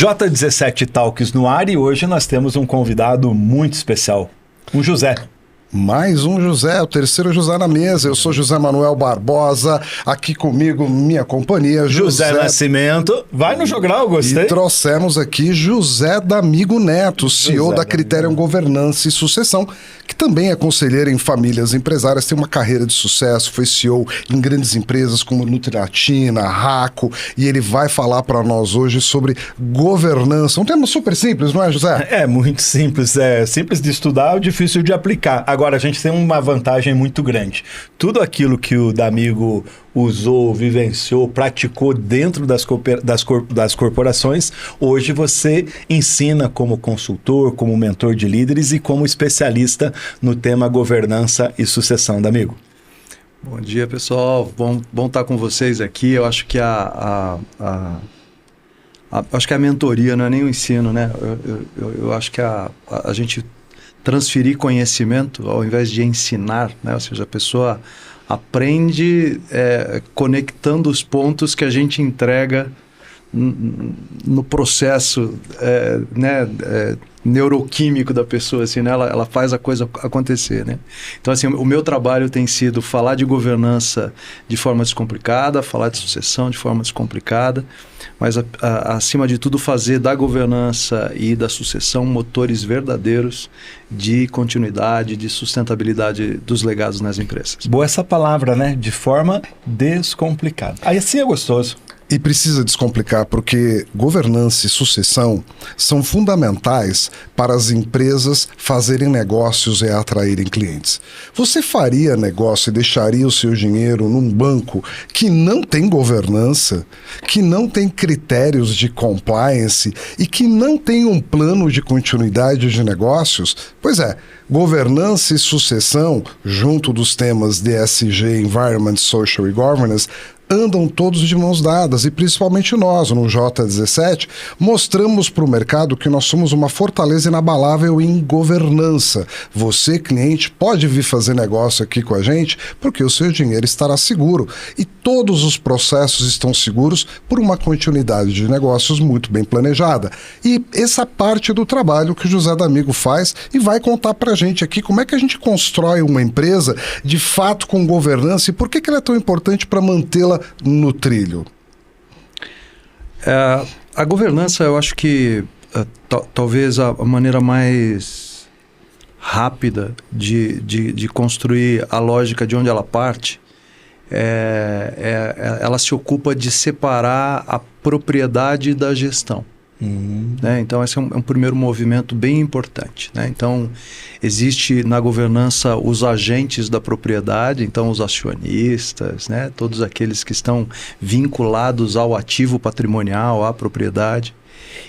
J17 Talks no ar e hoje nós temos um convidado muito especial, o José. Mais um José, o terceiro José na mesa. Eu sou José Manuel Barbosa, aqui comigo, minha companhia, José Nascimento. Vai no Jogral, gostei. E trouxemos aqui José D'Amigo Neto, CEO José da Criterion Governança e Sucessão, que também é conselheiro em famílias empresárias, tem uma carreira de sucesso, foi CEO em grandes empresas como Nutrilatina, Raco, e ele vai falar para nós hoje sobre governança. Um tema super simples, não é, José? É muito simples, é simples de estudar, difícil de aplicar. Agora, a gente tem uma vantagem muito grande. Tudo aquilo que o D'Amigo usou, vivenciou, praticou dentro das corporações, hoje você ensina como consultor, como mentor de líderes e como especialista no tema governança e sucessão, D'Amigo. Bom dia, pessoal. Bom estar com vocês aqui. Eu acho que acho que a mentoria não é nem o ensino, né? Eu acho que a gente transferir conhecimento ao invés de ensinar, né? Ou seja, a pessoa aprende conectando os pontos que a gente entrega no processo neuroquímico da pessoa, assim, né? Ela faz a coisa acontecer, né? Então, assim, o meu trabalho tem sido falar de governança de forma descomplicada, falar de sucessão de forma descomplicada, mas acima de tudo fazer da governança e da sucessão motores verdadeiros de continuidade, de sustentabilidade dos legados nas empresas. Boa essa palavra, né? De forma descomplicada. Aí assim é gostoso. E precisa descomplicar porque governança e sucessão são fundamentais para as empresas fazerem negócios e atraírem clientes. Você faria negócio e deixaria o seu dinheiro num banco que não tem governança, que não tem critérios de compliance e que não tem um plano de continuidade de negócios? Pois é, governança e sucessão, junto dos temas ESG, Environment, Social e Governance, andam todos de mãos dadas e principalmente nós, no J17, mostramos para o mercado que nós somos uma fortaleza inabalável em governança. Você, cliente, pode vir fazer negócio aqui com a gente porque o seu dinheiro estará seguro e todos os processos estão seguros por uma continuidade de negócios muito bem planejada. E essa parte do trabalho que o José D'Amigo faz e vai contar para a gente aqui como é que a gente constrói uma empresa de fato com governança e por que ela é tão importante para mantê-la no trilho. A governança, eu acho que talvez a maneira mais rápida de construir a lógica de onde ela parte, ela se ocupa de separar a propriedade da gestão. Né? Então esse é um primeiro movimento bem importante, né? Então existe na governança os agentes da propriedade, então os acionistas, né? Todos aqueles que estão vinculados ao ativo patrimonial, à propriedade,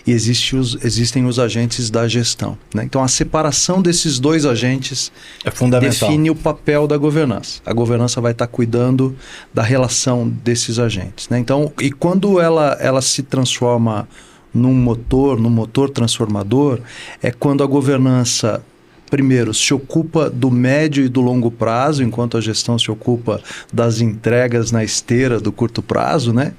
e existem os agentes da gestão, né? Então a separação desses dois agentes é fundamental. Define o papel da governança. A governança vai estar cuidando da relação desses agentes, né? Então, e quando ela se transforma num motor transformador, é quando a governança, primeiro, se ocupa do médio e do longo prazo, enquanto a gestão se ocupa das entregas na esteira do curto prazo, né?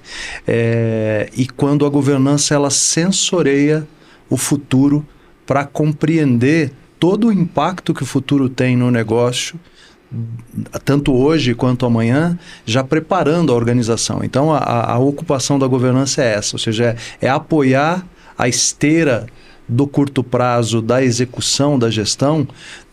E quando a governança ela sensoreia o futuro para compreender todo o impacto que o futuro tem no negócio, tanto hoje quanto amanhã, já preparando a organização. Então, a ocupação da governança é essa, ou seja, é apoiar a esteira do curto prazo da execução da gestão,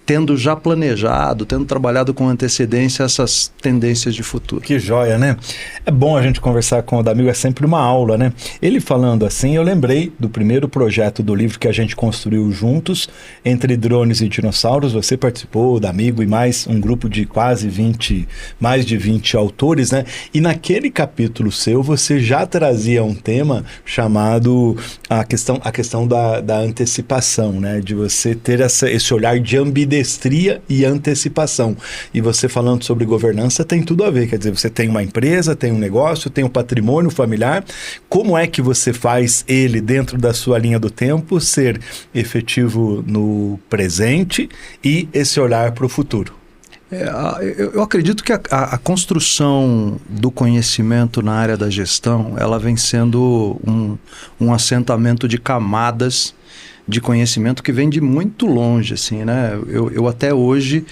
tendo já planejado, tendo trabalhado com antecedência essas tendências de futuro. Que joia, né? É bom a gente conversar com o D'Amigo, é sempre uma aula, né? Ele falando assim, eu lembrei do primeiro projeto do livro que a gente construiu juntos, Entre Drones e Dinossauros. Você participou, D'Amigo, e mais um grupo de mais de 20 autores, né? E naquele capítulo seu, você já trazia um tema chamado a questão da antecipação, né? De você ter esse olhar de ambidestria e antecipação. E você falando sobre governança tem tudo a ver, quer dizer, você tem uma empresa, tem um negócio, tem um patrimônio familiar, como é que você faz ele dentro da sua linha do tempo ser efetivo no presente e esse olhar para o futuro? Eu acredito que a construção do conhecimento na área da gestão, ela vem sendo um assentamento de camadas de conhecimento que vem de muito longe, assim, né? Eu até hoje,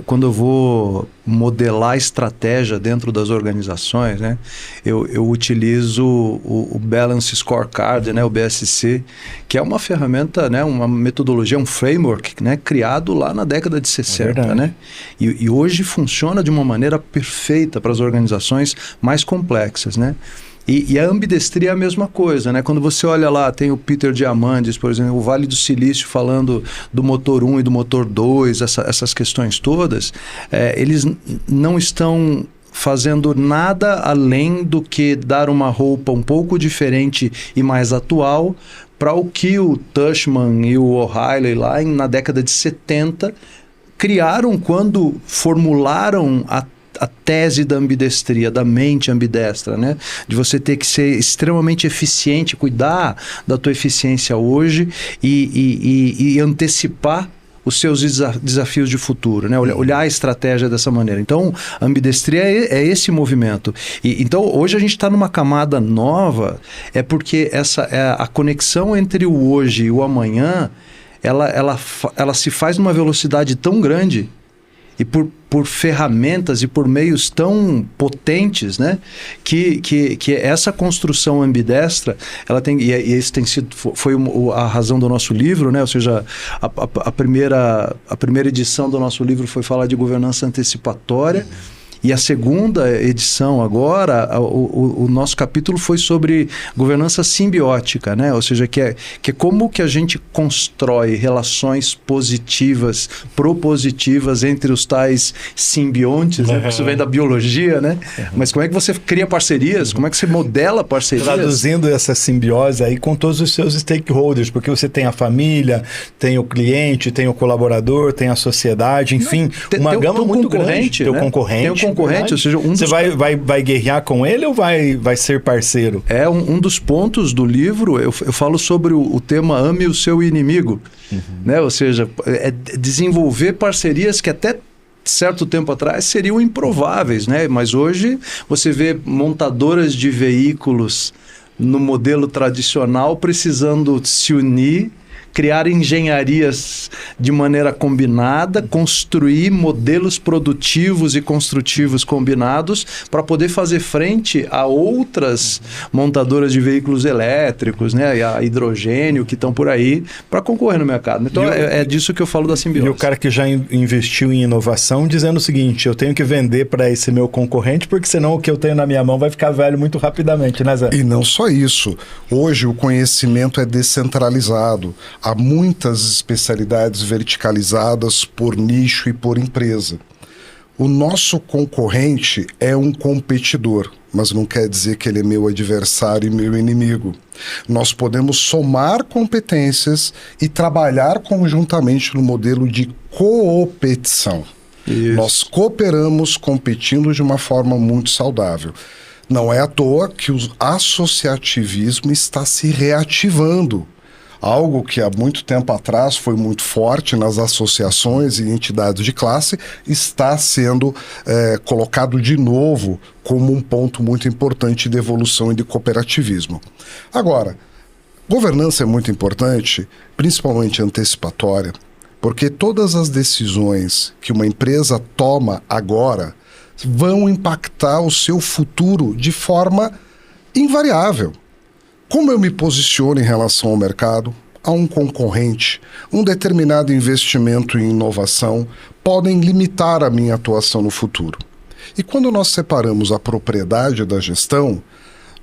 quando eu vou modelar estratégia dentro das organizações, né, eu utilizo o Balance Scorecard, né, o BSC, que é uma ferramenta, né, uma metodologia, um framework, né, criado lá na década de 60, né? E hoje funciona de uma maneira perfeita para as organizações mais complexas, né? E a ambidestria é a mesma coisa, né? Quando você olha lá, tem o Peter Diamandis, por exemplo, o Vale do Silício falando do motor 1 e do motor 2, essas questões todas, eles não estão fazendo nada além do que dar uma roupa um pouco diferente e mais atual para o que o Tushman e o O'Reilly lá na década de 70 criaram quando formularam a tese da ambidestria, da mente ambidestra, né? De você ter que ser extremamente eficiente, cuidar da tua eficiência hoje e antecipar os seus desafios de futuro, né? Olhar a estratégia dessa maneira. Então, a ambidestria é esse movimento. Então, hoje a gente está numa camada nova, porque a conexão entre o hoje e o amanhã, ela se faz numa velocidade tão grande e por ferramentas e por meios tão potentes, né, que essa construção ambidestra, ela tem, e esse tem sido, foi a razão do nosso livro, né, ou seja, a primeira edição do nosso livro foi falar de governança antecipatória. E a segunda edição agora, o nosso capítulo foi sobre governança simbiótica, né? Ou seja, que é como que a gente constrói relações positivas, propositivas entre os tais simbiontes, né? Porque isso vem da biologia, né? Mas como é que você cria parcerias? Como é que você modela parcerias? Traduzindo essa simbiose aí com todos os seus stakeholders, porque você tem a família, tem o cliente, tem o colaborador, tem a sociedade, enfim, uma gama muito grande. Tem o concorrente. Ou seja, você vai guerrear com ele ou vai ser parceiro? Um dos pontos do livro, eu falo sobre o tema ame o seu inimigo, né? Ou seja, desenvolver parcerias que até certo tempo atrás seriam improváveis, né? Mas hoje você vê montadoras de veículos no modelo tradicional precisando se unir, criar engenharias de maneira combinada, construir modelos produtivos e construtivos combinados para poder fazer frente a outras montadoras de veículos elétricos, né, e a hidrogênio que estão por aí para concorrer no mercado. Então é disso que eu falo da simbiose. E o cara que já investiu em inovação dizendo o seguinte, eu tenho que vender para esse meu concorrente porque senão o que eu tenho na minha mão vai ficar velho muito rapidamente, né, Zé? E não só isso. Hoje o conhecimento é descentralizado. Há muitas especialidades verticalizadas por nicho e por empresa. O nosso concorrente é um competidor, mas não quer dizer que ele é meu adversário e meu inimigo. Nós podemos somar competências e trabalhar conjuntamente no modelo de coopetição. Isso. Nós cooperamos competindo de uma forma muito saudável. Não é à toa que o associativismo está se reativando. Algo que há muito tempo atrás foi muito forte nas associações e entidades de classe, está sendo colocado de novo como um ponto muito importante de evolução e de cooperativismo. Agora, governança é muito importante, principalmente antecipatória, porque todas as decisões que uma empresa toma agora vão impactar o seu futuro de forma invariável. Como eu me posiciono em relação ao mercado, a um concorrente, um determinado investimento em inovação podem limitar a minha atuação no futuro. E quando nós separamos a propriedade da gestão,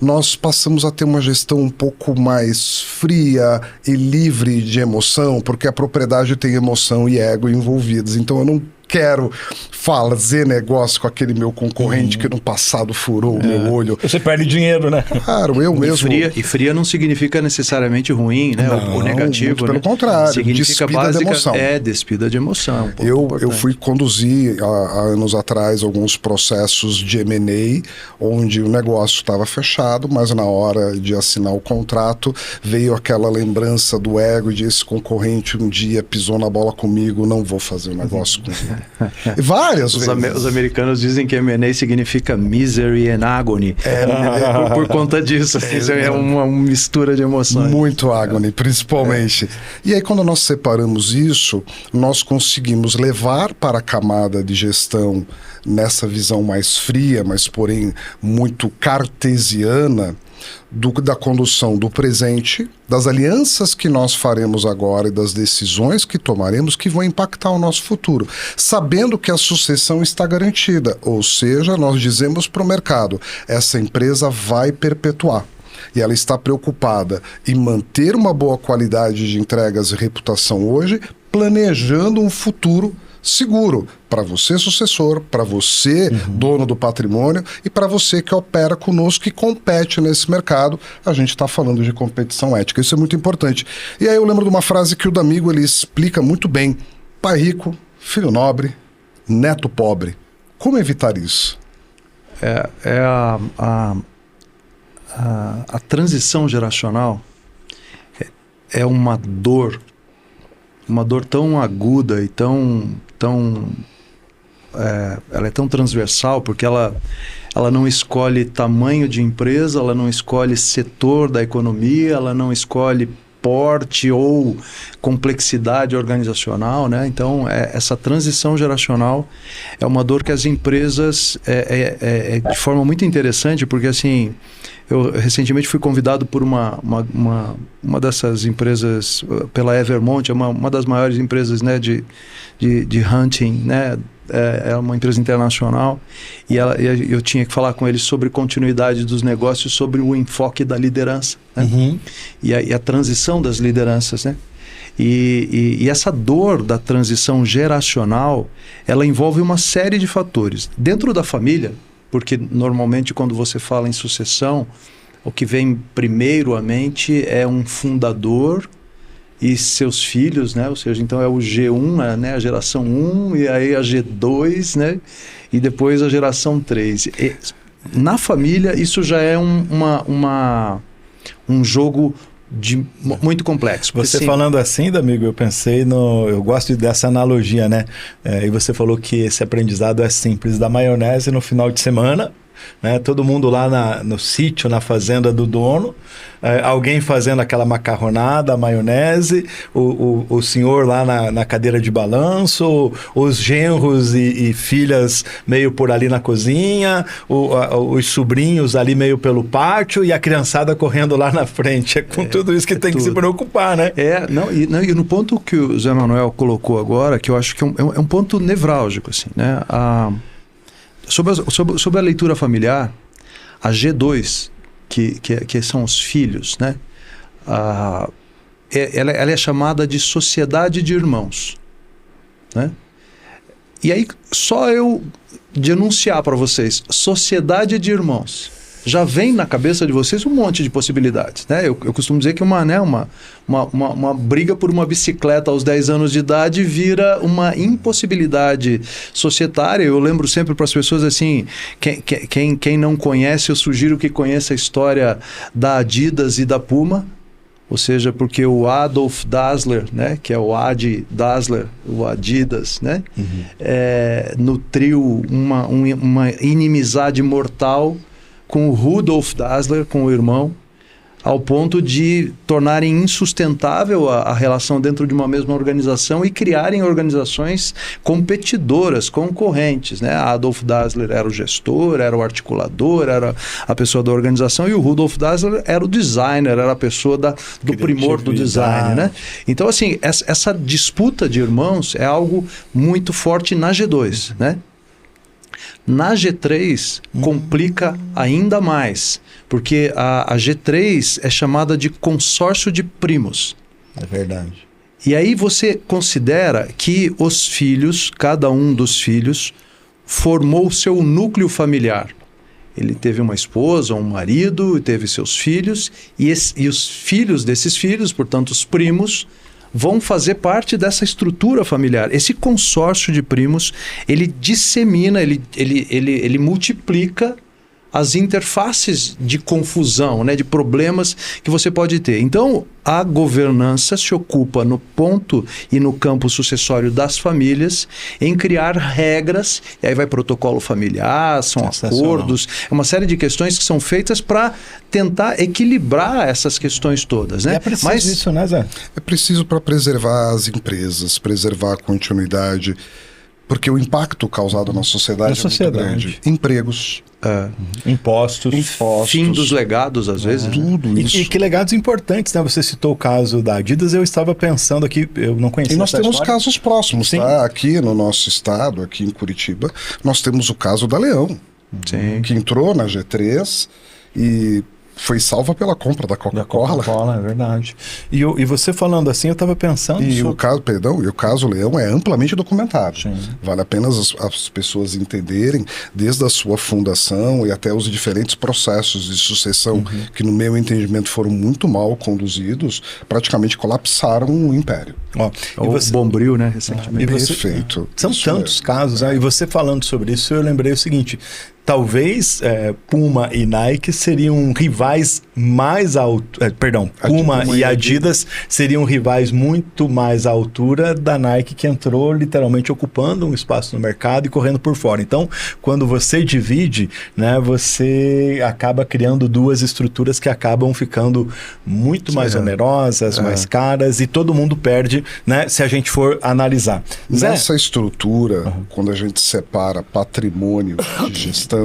nós passamos a ter uma gestão um pouco mais fria e livre de emoção, porque a propriedade tem emoção e ego envolvidos. Então eu não quero fazer negócio com aquele meu concorrente que no passado furou o meu olho. Você perde dinheiro, né? Claro, eu mesmo... E fria não significa necessariamente ruim, né? Ou negativo, muito pelo né? contrário, significa despida de emoção. Despida de emoção. Eu fui conduzir há anos atrás alguns processos de M&A, onde o negócio estava fechado, mas na hora de assinar o contrato, veio aquela lembrança do ego de esse concorrente um dia pisou na bola comigo, não vou fazer o negócio com ele. Várias vezes. Os americanos dizem que M&A significa misery and agony. Por conta disso. É uma mistura de emoções. Muito agony, principalmente. E aí, quando nós separamos isso, nós conseguimos levar para a camada de gestão nessa visão mais fria, mas porém muito cartesiana, da condução do presente, das alianças que nós faremos agora e das decisões que tomaremos que vão impactar o nosso futuro, sabendo que a sucessão está garantida, ou seja, nós dizemos para o mercado, essa empresa vai perpetuar. E ela está preocupada em manter uma boa qualidade de entregas e reputação hoje, planejando um futuro seguro para você, sucessor, para você, dono do patrimônio, e para você que opera conosco, que compete nesse mercado. A gente está falando de competição ética, isso é muito importante. E aí eu lembro de uma frase que o D'Amigo ele explica muito bem: pai rico, filho nobre, neto pobre. Como evitar isso? A transição geracional é uma dor tão aguda e ela é tão transversal, porque ela não escolhe tamanho de empresa, ela não escolhe setor da economia, ela não escolhe porte ou complexidade organizacional, né? Então, essa transição geracional é uma dor que as empresas de forma muito interessante, porque assim, eu recentemente fui convidado por uma dessas empresas, pela Evermont, é uma das maiores empresas, né, de hunting, né? É uma empresa internacional, e eu tinha que falar com eles sobre continuidade dos negócios, sobre o enfoque da liderança, né? E a transição das lideranças, né? E essa dor da transição geracional, ela envolve uma série de fatores. Dentro da família, porque normalmente quando você fala em sucessão, o que vem primeiro à mente é um fundador e seus filhos, né? Ou seja, então é o G1, né? A geração 1, e aí a G2, né? E depois a geração 3. E, na família, isso já é um jogo muito complexo. Você falando assim, D'Amigo, eu pensei eu gosto dessa analogia, né? E você falou que esse aprendizado é simples, da maionese no final de semana, né? Todo mundo lá no sítio, na fazenda do dono, alguém fazendo aquela macarronada, a maionese, o senhor lá na cadeira de balanço, os genros e filhas meio por ali na cozinha, os sobrinhos ali meio pelo pátio e a criançada correndo lá na frente. É com tudo isso que tem que se preocupar, né? E no ponto que o Zé Manuel colocou agora, que eu acho que é um ponto nevrálgico, assim, né? Sobre a leitura familiar, a G2, que são os filhos, né? Ela é chamada de sociedade de irmãos, né? E aí, só eu denunciar para vocês, sociedade de irmãos, já vem na cabeça de vocês um monte de possibilidades, né? Eu costumo dizer que uma briga por uma bicicleta aos 10 anos de idade vira uma impossibilidade societária. Eu lembro sempre para as pessoas assim, quem não conhece, eu sugiro que conheça a história da Adidas e da Puma, ou seja, porque o Adolf Dassler, né, que é o Adi Dassler, o Adidas, né, nutriu uma inimizade mortal com o Rudolf Dassler, com o irmão, ao ponto de tornarem insustentável a relação dentro de uma mesma organização e criarem organizações competidoras, concorrentes, né? Adolf Dassler era o gestor, era o articulador, era a pessoa da organização, e o Rudolf Dassler era o designer, era a pessoa do primor do design, né? Então, assim, essa disputa de irmãos é algo muito forte na G2, né? Na G3 complica ainda mais, porque a G3 é chamada de consórcio de primos. É verdade. E aí você considera que os filhos, cada um dos filhos, formou o seu núcleo familiar. Ele teve uma esposa, um marido, teve seus filhos, e os filhos desses filhos, portanto os primos, vão fazer parte dessa estrutura familiar. Esse consórcio de primos, ele dissemina, ele multiplica as interfaces de confusão, né, de problemas que você pode ter. Então, a governança se ocupa no ponto e no campo sucessório das famílias em criar regras, e aí vai protocolo familiar, são acordos, é uma série de questões que são feitas para tentar equilibrar essas questões todas, né? É preciso isso, né, Zé? É preciso para preservar as empresas, preservar a continuidade, porque o impacto causado na sociedade é muito grande. Empregos, impostos, fim dos legados, às vezes. Tudo isso. E que legados importantes, né? Você citou o caso da Adidas, eu estava pensando aqui, eu não conhecia. E nós temos casos próximos, Sim. tá? Aqui no nosso estado, aqui em Curitiba, nós temos o caso da Leão, Sim. que entrou na G3 e foi salva pela compra da Coca-Cola. É verdade. E você falando assim, eu estava pensando... O caso Leão é amplamente documentado. Sim. Vale a pena as pessoas entenderem, desde a sua fundação e até os diferentes processos de sucessão, que no meu entendimento foram muito mal conduzidos, praticamente colapsaram o império. O Bombril, né, recentemente. Perfeito. São tantos casos, né? E você falando sobre isso, eu lembrei o seguinte... Talvez Puma e Nike seriam rivais mais altos... Puma e Adidas seriam rivais muito mais à altura da Nike, que entrou literalmente ocupando um espaço no mercado e correndo por fora. Então, quando você divide, né, você acaba criando duas estruturas que acabam ficando muito mais onerosas, mais caras, e todo mundo perde, né, se a gente for analisar. Nessa estrutura, quando a gente separa patrimônio de gestão,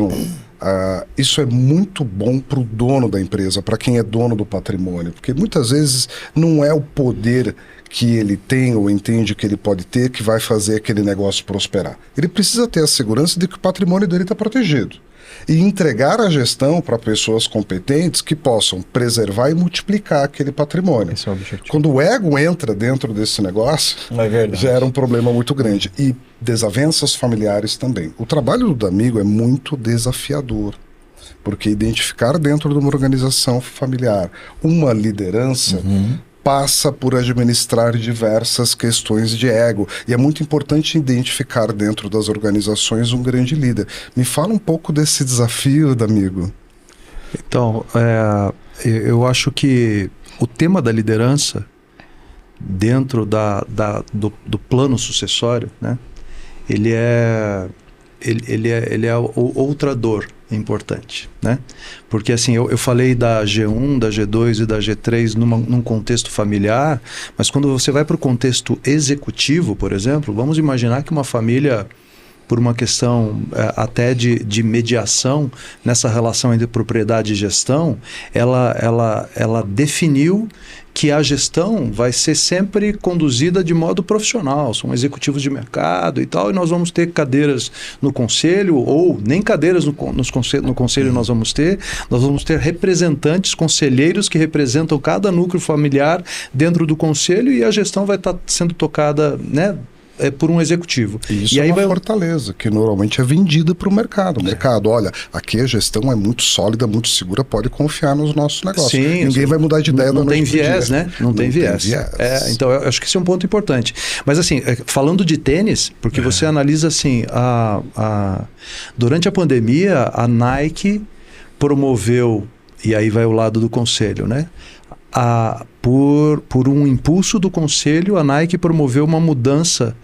isso é muito bom para o dono da empresa, para quem é dono do patrimônio, porque muitas vezes não é o poder que ele tem ou entende que ele pode ter que vai fazer aquele negócio prosperar. Ele precisa ter a segurança de que o patrimônio dele está protegido e entregar a gestão para pessoas competentes que possam preservar e multiplicar aquele patrimônio. Esse é o objetivo. Quando o ego entra dentro desse negócio, gera um problema muito grande. E desavenças familiares também. O trabalho do D'Amigo é muito desafiador, porque identificar dentro de uma organização familiar uma liderança passa por administrar diversas questões de ego. E é muito importante identificar dentro das organizações um grande líder. Me fala um pouco desse desafio, D'Amigo. Então, eu acho que o tema da liderança dentro do plano sucessório, né, ele é outra dor importante, né? Porque assim, eu falei da G1, da G2 e da G3 num contexto familiar, mas quando você vai para o contexto executivo, por exemplo, vamos imaginar que uma família, por uma questão até de mediação nessa relação entre propriedade e gestão, ela definiu que a gestão vai ser sempre conduzida de modo profissional, são executivos de mercado e tal, e nós vamos ter cadeiras no conselho, ou nem cadeiras no conselho nós vamos ter representantes, conselheiros que representam cada núcleo familiar dentro do conselho, e a gestão vai estar sendo tocada, né, por um executivo. Isso e aí é uma fortaleza, que normalmente é vendida para o mercado. O mercado, olha, aqui a gestão é muito sólida, muito segura, pode confiar nos nossos negócios. Sim, ninguém vai mudar de ideia não tem viés, né? Não tem viés. Então, eu acho que esse é um ponto importante. Mas assim, falando de tênis, porque você analisa assim, durante a pandemia, a Nike promoveu, e aí vai o lado do conselho, né? Por um impulso do conselho, a Nike promoveu uma mudança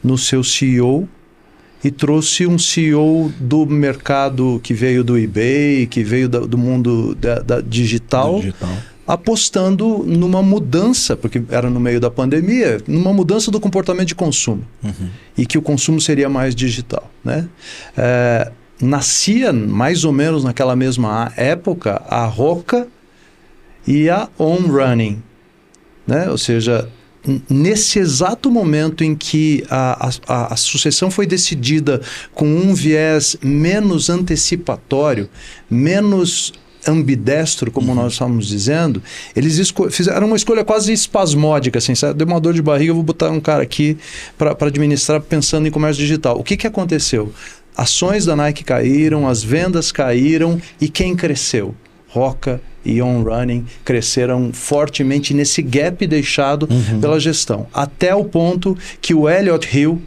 no seu CEO e trouxe um CEO do mercado que veio do eBay, que veio do mundo da digital, apostando numa mudança, porque era no meio da pandemia, numa mudança do comportamento de consumo, e que o consumo seria mais digital, né? Nascia mais ou menos naquela mesma época a Roca e a On Running, né? Ou seja, nesse exato momento em que a sucessão foi decidida com um viés menos antecipatório, menos ambidestro, como nós estávamos dizendo, eles fizeram uma escolha quase espasmódica, assim, sabe? Deu uma dor de barriga, eu vou botar um cara aqui para administrar pensando em comércio digital. O que aconteceu? Ações da Nike caíram, as vendas caíram, e quem cresceu? Roca e On Running cresceram fortemente nesse gap deixado pela gestão. Até o ponto que o Elliott Hill,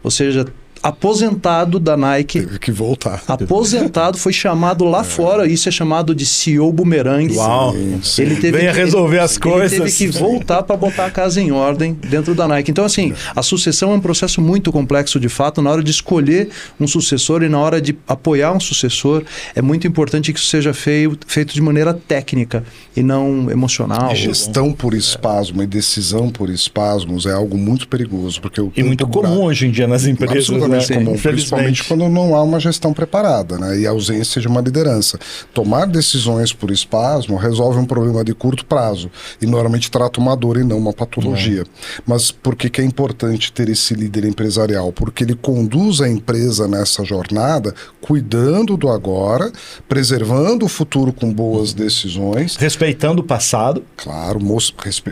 ou seja, aposentado da Nike. Teve que voltar. Aposentado, foi chamado lá fora, isso é chamado de CEO bumerangue. Uau! Sim. Ele venha resolver as coisas. Ele teve que voltar para botar a casa em ordem dentro da Nike. Então, assim, a sucessão é um processo muito complexo, de fato. Na hora de escolher um sucessor e na hora de apoiar um sucessor, é muito importante que isso seja feito de maneira técnica e não emocional. Gestão por espasmo e decisão por espasmos é algo muito perigoso. Porque e muito comum hoje em dia nas empresas. Absolutamente comum, principalmente quando não há uma gestão preparada, né, e a ausência de uma liderança. Tomar decisões por espasmo resolve um problema de curto prazo e normalmente trata uma dor e não uma patologia. Mas por que é importante ter esse líder empresarial? Porque ele conduz a empresa nessa jornada cuidando do agora, preservando o futuro com boas decisões. Respeitando o passado. Claro,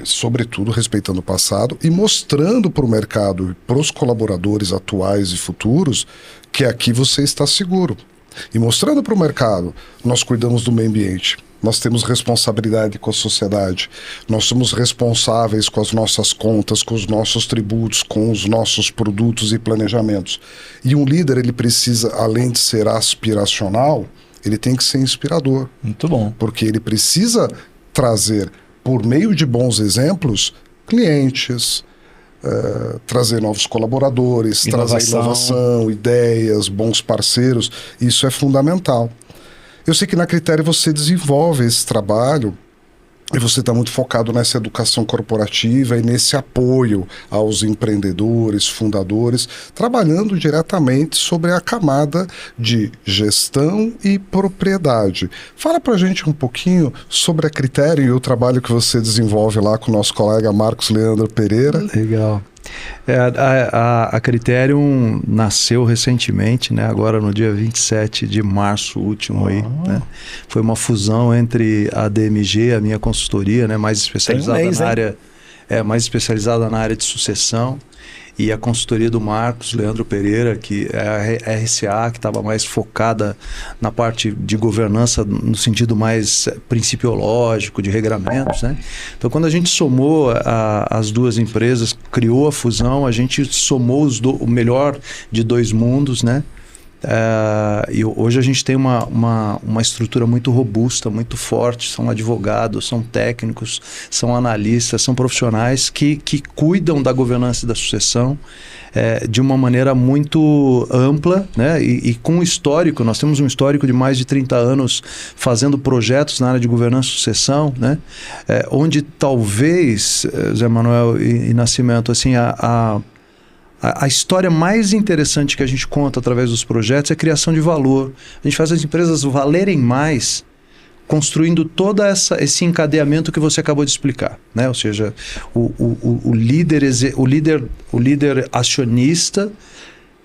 sobretudo respeitando o passado e mostrando para o mercado e para os colaboradores atuais e futuros que aqui você está seguro. E mostrando para o mercado, nós cuidamos do meio ambiente, nós temos responsabilidade com a sociedade, nós somos responsáveis com as nossas contas, com os nossos tributos, com os nossos produtos e planejamentos. E um líder, ele precisa, além de ser aspiracional, ele tem que ser inspirador. Muito bom. Porque ele precisa trazer, por meio de bons exemplos, clientes, trazer novos colaboradores, trazer inovação, ideias, bons parceiros. Isso é fundamental. Eu sei que na Critério você desenvolve esse trabalho e você está muito focado nessa educação corporativa e nesse apoio aos empreendedores, fundadores, trabalhando diretamente sobre a camada de gestão e propriedade. Fala pra gente um pouquinho sobre a Critério e o trabalho que você desenvolve lá com o nosso colega Marcos Leandro Pereira. Legal. A Criterium nasceu recentemente, né? Agora no dia 27 de março último aí, né? Foi uma fusão entre a DMG, a minha consultoria, né? Mais especializada mais especializada na área de sucessão, e a consultoria do Marcos Leandro Pereira, que é a RCA, que estava mais focada na parte de governança no sentido mais principiológico, de regramentos, né? Então, quando a gente somou as duas empresas, criou a fusão, a gente somou o melhor de dois mundos, né? E hoje a gente tem uma estrutura muito robusta, muito forte. São advogados, são técnicos, são analistas, são profissionais que cuidam da governança e da sucessão de uma maneira muito ampla, né? E com histórico. Nós temos um histórico de mais de 30 anos fazendo projetos na área de governança e sucessão, né? Onde talvez, Zé Manuel e Nascimento, assim, a história mais interessante que a gente conta através dos projetos é a criação de valor. A gente faz as empresas valerem mais, construindo todo esse encadeamento que você acabou de explicar, né? Ou seja, o líder acionista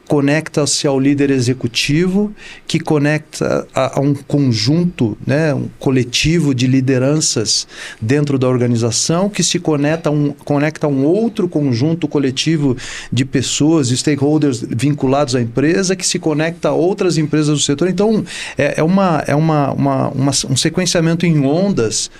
conecta-se ao líder executivo, que conecta a um conjunto, né, um coletivo de lideranças dentro da organização, que se conecta a um outro conjunto coletivo de pessoas, de stakeholders vinculados à empresa, que se conecta a outras empresas do setor. Então, um sequenciamento em ondas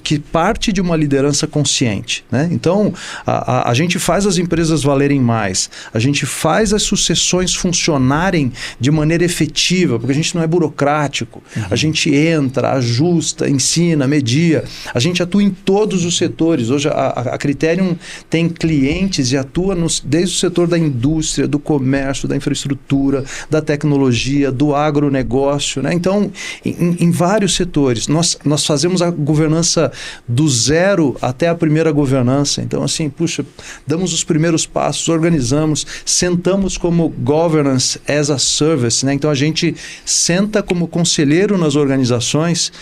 que parte de uma liderança consciente, né? Então, a gente faz as empresas valerem mais, a gente faz as sucessões funcionarem de maneira efetiva, porque a gente não é burocrático. A gente entra, ajusta, ensina, media. A gente atua em todos os setores. Hoje a Criterium tem clientes e atua desde o setor da indústria, do comércio, da infraestrutura, da tecnologia, do agronegócio, né? Então, em vários setores. Nós fazemos a governança do zero até a primeira governança. Então, assim, puxa, damos os primeiros passos, organizamos, sentamos como governance as a service, né? Então a gente senta como conselheiro nas organizações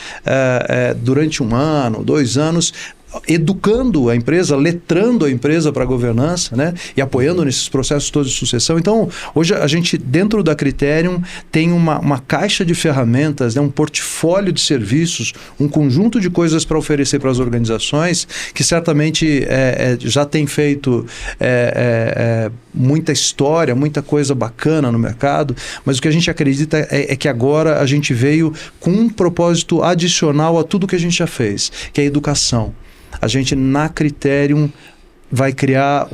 durante 1 ano, 2 anos, educando a empresa, letrando a empresa para a governança, né? E apoiando nesses processos todos de sucessão. Então, hoje a gente, dentro da Criterium, tem uma caixa de ferramentas, né? Um portfólio de serviços, um conjunto de coisas para oferecer para as organizações, que certamente já tem feito muita história, muita coisa bacana no mercado, mas o que a gente acredita é que agora a gente veio com um propósito adicional a tudo que a gente já fez, que é a educação. A gente, na Criterium, vai criar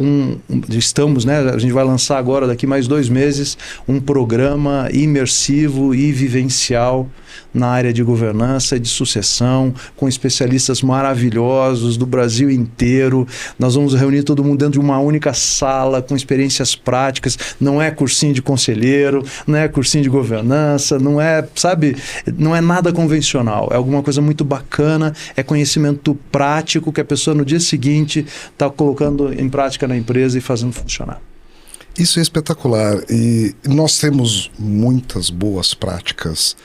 estamos, né? A gente vai lançar agora, daqui mais 2 meses, um programa imersivo e vivencial na área de governança e de sucessão, com especialistas maravilhosos do Brasil inteiro. Nós vamos reunir todo mundo dentro de uma única sala, com experiências práticas. Não é cursinho de conselheiro, não é cursinho de governança, não é, sabe, não é nada convencional. É alguma coisa muito bacana, é conhecimento prático que a pessoa no dia seguinte está colocando em prática na empresa e fazendo funcionar. Isso é espetacular, e nós temos muitas boas práticas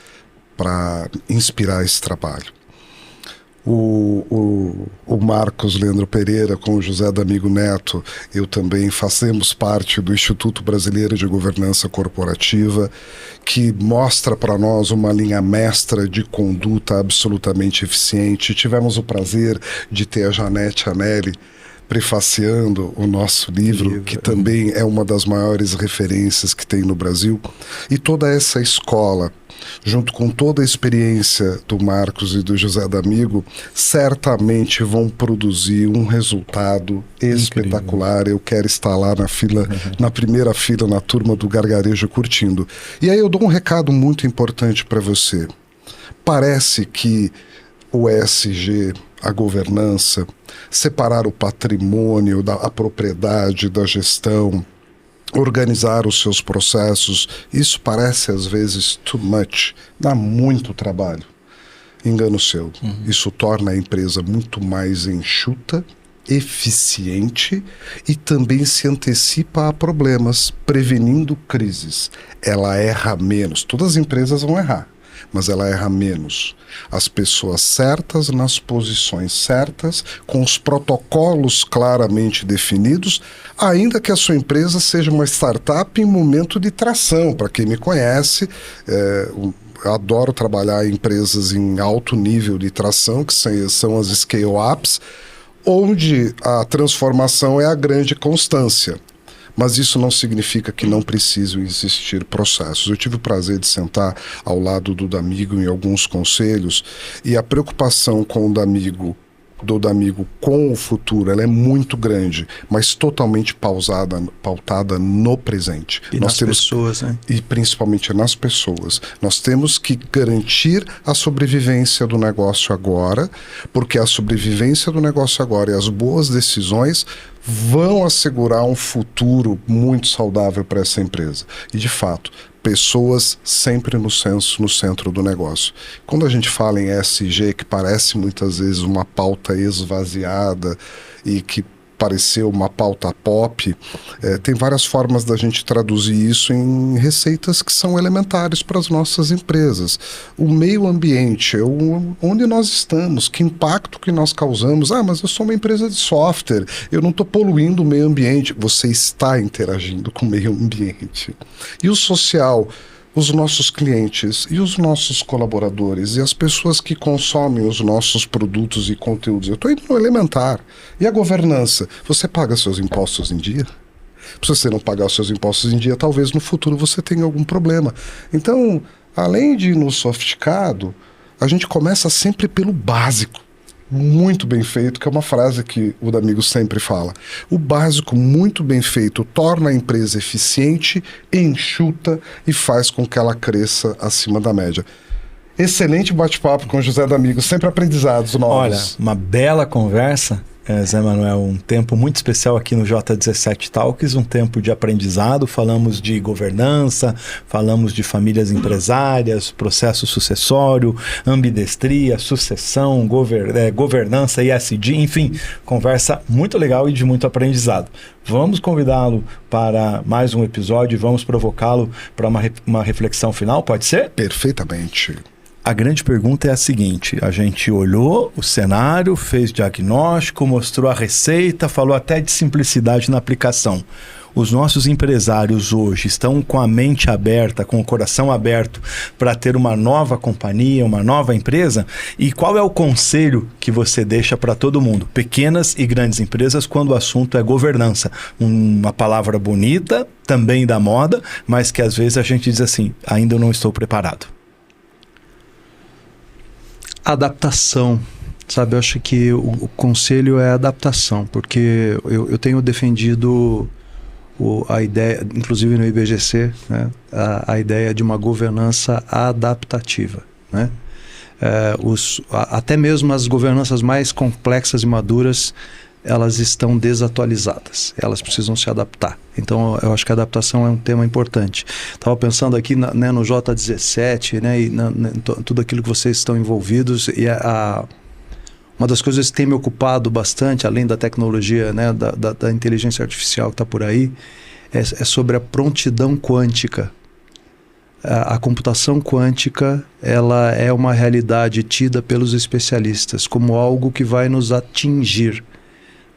para inspirar esse trabalho. O Marcos Leandro Pereira com o José D'Amigo Neto, eu também fazemos parte do Instituto Brasileiro de Governança Corporativa, que mostra para nós uma linha mestra de conduta absolutamente eficiente. Tivemos o prazer de ter a Janete Anelli prefaciando o nosso livro, que também é uma das maiores referências que tem no Brasil. E toda essa escola, junto com toda a experiência do Marcos e do José D'Amigo, certamente vão produzir um resultado espetacular. Eu quero estar lá na fila, na primeira fila, na turma do Gargarejo curtindo. E aí eu dou um recado muito importante para você. Parece que o ESG, a governança, separar o patrimônio, a propriedade da gestão, organizar os seus processos, isso parece às vezes too much, dá muito trabalho. Engano seu. Isso torna a empresa muito mais enxuta, eficiente e também se antecipa a problemas, prevenindo crises. Ela erra menos. Todas as empresas vão errar, mas ela erra menos. As pessoas certas nas posições certas, com os protocolos claramente definidos, ainda que a sua empresa seja uma startup em momento de tração. Para quem me conhece, eu adoro trabalhar em empresas em alto nível de tração, que são as scale-ups, onde a transformação é a grande constância. Mas isso não significa que não precisam existir processos. Eu tive o prazer de sentar ao lado do D'Amigo em alguns conselhos, e a preocupação com o D'Amigo com o futuro, ela é muito grande, mas totalmente pautada no presente. E nas pessoas, né? E principalmente nas pessoas. Nós temos que garantir a sobrevivência do negócio agora, porque a sobrevivência do negócio agora e as boas decisões vão assegurar um futuro muito saudável para essa empresa. E, de fato, pessoas sempre no centro do negócio. Quando a gente fala em ESG, que parece muitas vezes uma pauta esvaziada e que pareceu uma pauta pop, tem várias formas da gente traduzir isso em receitas que são elementares para as nossas empresas. O meio ambiente, onde nós estamos, que impacto que nós causamos. Mas eu sou uma empresa de software, eu não estou poluindo o meio ambiente. Você está interagindo com o meio ambiente. E o social, os nossos clientes e os nossos colaboradores e as pessoas que consomem os nossos produtos e conteúdos. Eu estou indo no elementar. E a governança? Você paga seus impostos em dia? Se você não pagar os seus impostos em dia, talvez no futuro você tenha algum problema. Então, além de ir no sofisticado, a gente começa sempre pelo básico. Muito bem feito, que é uma frase que o D'Amigo sempre fala. O básico muito bem feito torna a empresa eficiente, enxuta e faz com que ela cresça acima da média. Excelente bate-papo com o José D'Amigo, sempre aprendizados novos. Olha, uma bela conversa, Zé Manuel, um tempo muito especial aqui no J17 Talks, um tempo de aprendizado. Falamos de governança, falamos de famílias empresárias, processo sucessório, ambidestria, sucessão, governança, ESG, enfim, conversa muito legal e de muito aprendizado. Vamos convidá-lo para mais um episódio e vamos provocá-lo para uma reflexão final, pode ser? Perfeitamente. A grande pergunta é a seguinte: a gente olhou o cenário, fez diagnóstico, mostrou a receita, falou até de simplicidade na aplicação. Os nossos empresários hoje estão com a mente aberta, com o coração aberto para ter uma nova companhia, uma nova empresa? E qual é o conselho que você deixa para todo mundo, pequenas e grandes empresas, quando o assunto é governança? Uma palavra bonita, também da moda, mas que às vezes a gente diz assim: ainda não estou preparado. Adaptação. Sabe, eu acho que o conselho é adaptação, porque eu tenho defendido a ideia, inclusive no IBGC, né, a ideia de uma governança adaptativa, né? Até mesmo as governanças mais complexas e maduras, elas estão desatualizadas, elas precisam se adaptar. Então eu acho que a adaptação é um tema importante. Estava pensando aqui né, no J17, né, e tudo aquilo que vocês estão envolvidos, e uma das coisas que tem me ocupado bastante, além da tecnologia, né, da inteligência artificial que está por aí, é sobre a prontidão quântica. A computação quântica, ela é uma realidade tida pelos especialistas como algo que vai nos atingir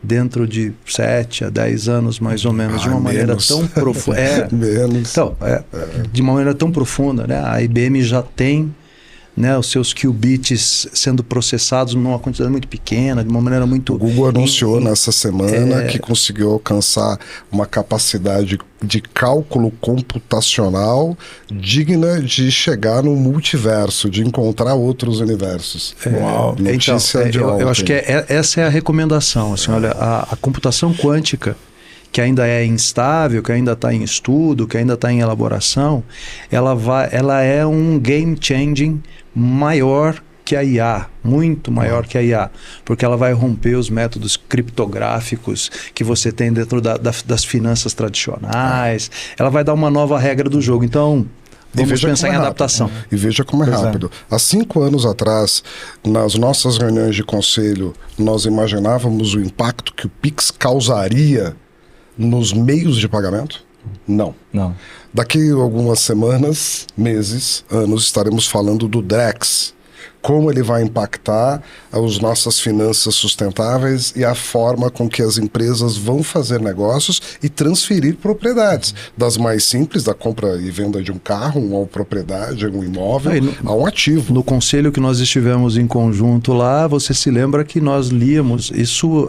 dentro de 7 a 10 anos, mais ou menos, de uma maneira tão profunda. Então, de uma maneira tão profunda, né? A IBM já tem, né, os seus qubits sendo processados numa quantidade muito pequena, de uma maneira muito... O Google anunciou nessa semana que conseguiu alcançar uma capacidade de cálculo computacional digna de chegar no multiverso, de encontrar outros universos. Uau! Notícia de ontem. Eu acho que essa é a recomendação. Assim, olha, a computação quântica, que ainda é instável, que ainda está em estudo, que ainda está em elaboração, ela é um game changing maior que a IA, muito maior que a IA, porque ela vai romper os métodos criptográficos que você tem dentro das finanças tradicionais, ela vai dar uma nova regra do jogo. Então, vamos pensar em adaptação. E veja como é rápido. Há 5 anos atrás, nas nossas reuniões de conselho, nós imaginávamos o impacto que o Pix causaria nos meios de pagamento? Não. Daqui a algumas semanas, meses, anos, estaremos falando do Drex. Como ele vai impactar as nossas finanças sustentáveis e a forma com que as empresas vão fazer negócios e transferir propriedades. Das mais simples, da compra e venda de um carro, uma propriedade, um imóvel, a um ativo. No conselho que nós estivemos em conjunto lá, você se lembra que nós líamos, isso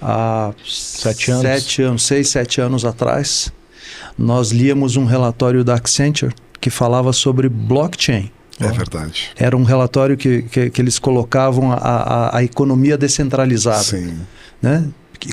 há 6, 7 anos atrás, nós líamos um relatório da Accenture que falava sobre blockchain. É verdade. Era um relatório que eles colocavam a economia descentralizada. Sim. Né?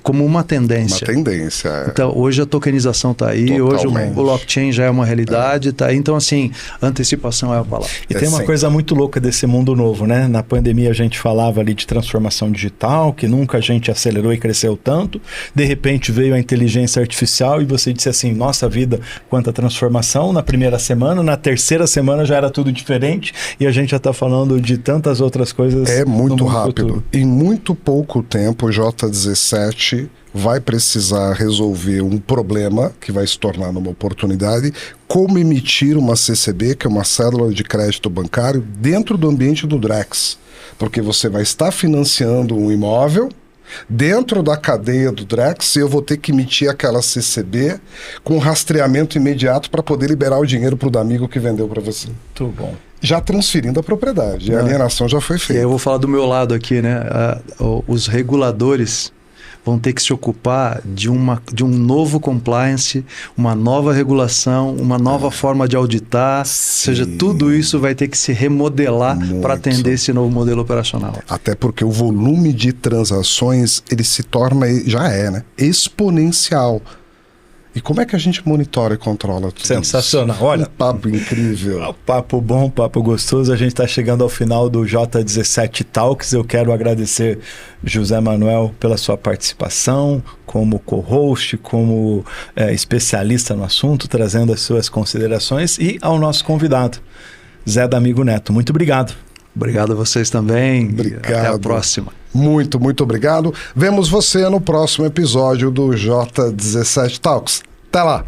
Como uma tendência. Uma tendência. Então, hoje a tokenização está aí, totalmente. Hoje o blockchain já é uma realidade, está aí. Então, assim, antecipação é a palavra. E tem uma coisa muito louca desse mundo novo, né? Na pandemia a gente falava ali de transformação digital, que nunca a gente acelerou e cresceu tanto. De repente veio a inteligência artificial e você disse assim, nossa vida, quanta transformação. Na primeira semana, na terceira semana já era tudo diferente e a gente já está falando de tantas outras coisas. É muito rápido. Futuro. Em muito pouco tempo, o J17 vai precisar resolver um problema que vai se tornar uma oportunidade, como emitir uma CCB, que é uma cédula de crédito bancário, dentro do ambiente do Drex. Porque você vai estar financiando um imóvel dentro da cadeia do Drex e eu vou ter que emitir aquela CCB com rastreamento imediato para poder liberar o dinheiro para o amigo que vendeu para você. Muito bom. Já transferindo a propriedade, a alienação já foi feita. E aí eu vou falar do meu lado aqui, né? Os reguladores vão ter que se ocupar de um novo compliance, uma nova regulação, uma nova forma de auditar. Sim. Ou seja, tudo isso vai ter que se remodelar para atender esse novo modelo operacional. Até porque o volume de transações, ele se torna, exponencial. E como é que a gente monitora e controla tudo Sensacional. isso? Olha, um papo incrível. Papo bom, papo gostoso. A gente está chegando ao final do J17 Talks. Eu quero agradecer José Manuel pela sua participação como co-host, como especialista no assunto, trazendo as suas considerações, e ao nosso convidado, Zé D'Amigo Neto. Muito obrigado. Obrigado a vocês também. Obrigado. Até a próxima. Muito, muito obrigado. Vemos você no próximo episódio do J17 Talks. Até lá!